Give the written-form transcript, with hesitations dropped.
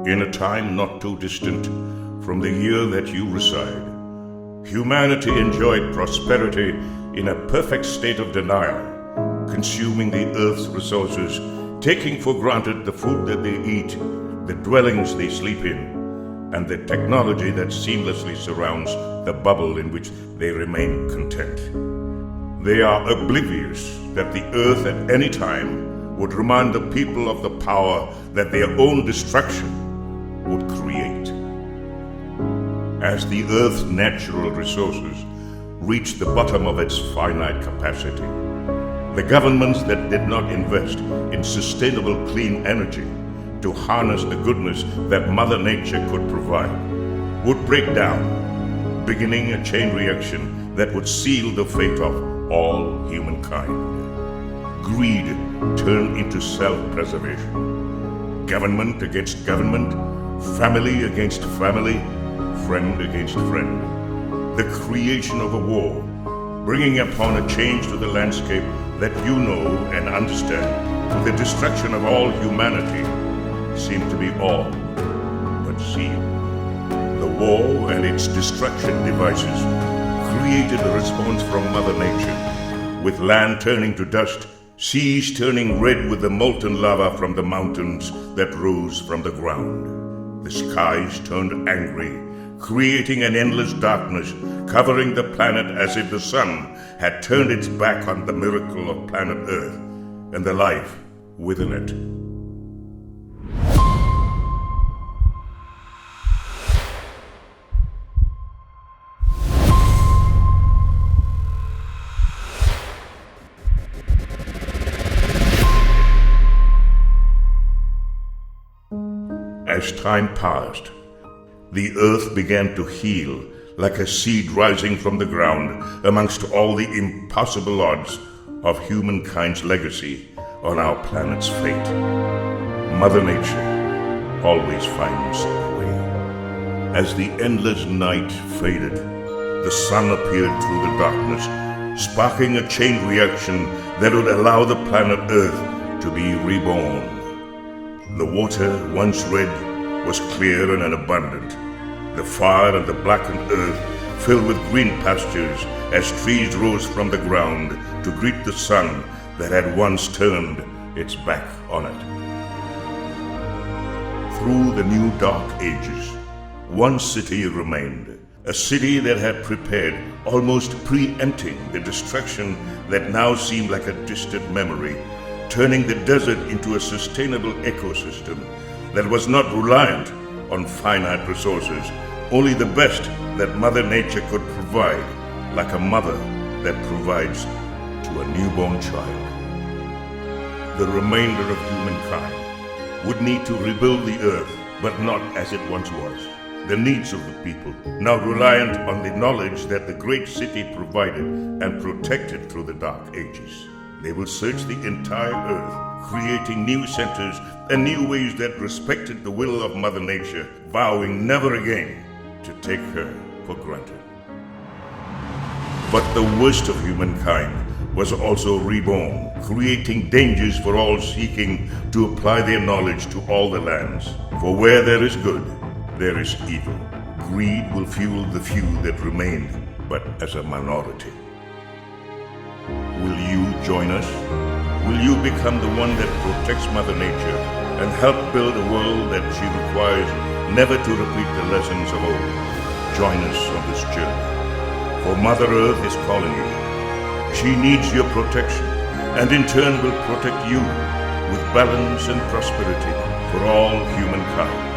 In a time not too distant from the year that you reside, humanity enjoyed prosperity in a perfect state of denial, consuming the earth's resources, taking for granted the food that they eat, the dwellings they sleep in, and the technology that seamlessly surrounds the bubble in which they remain content. They are oblivious that the earth at any time would remind the people of the power that their own destruction would create. As the earth's natural resources reach the bottom of its finite capacity, the governments that did not invest in sustainable clean energy to harness the goodness that Mother Nature could provide would break down, beginning a chain reaction that would seal the fate of all humankind. Greed turned into self-preservation. Government against government, family against family, friend against friend. The creation of a war, bringing upon a change to the landscape that you know and understand. The destruction of all humanity seemed to be all but seen. The war and its destruction devices created a response from Mother Nature, with land turning to dust, seas turning red with the molten lava from the mountains that rose from the ground. The skies turned angry, creating an endless darkness, covering the planet as if the sun had turned its back on the miracle of planet Earth and the life within it. As time passed, the earth began to heal like a seed rising from the ground amongst all the impossible odds of humankind's legacy on our planet's fate. Mother Nature always finds a way. As the endless night faded, the sun appeared through the darkness, sparking a chain reaction that would allow the planet Earth to be reborn. The water, once red, was clear and abundant. The fire and the blackened earth filled with green pastures as trees rose from the ground to greet the sun that had once turned its back on it. Through the new dark ages, one city remained, a city that had prepared, almost preempting the destruction that now seemed like a distant memory, turning the desert into a sustainable ecosystem that was not reliant on finite resources, only the best that Mother Nature could provide, like a mother that provides to a newborn child. The remainder of humankind would need to rebuild the earth, but not as it once was. The needs of the people, now reliant on the knowledge that the great city provided and protected through the dark ages. They will search the entire earth, creating new centers and new ways that respected the will of Mother Nature, vowing never again to take her for granted. But the worst of humankind was also reborn, creating dangers for all seeking to apply their knowledge to all the lands. For where there is good, there is evil. Greed will fuel the few that remain, but as a minority. Will you join us? Will you become the one that protects Mother Nature and help build a world that she requires never to repeat the lessons of old? Join us on this journey, for Mother Earth is calling you. She needs your protection, and in turn will protect you with balance and prosperity for all humankind.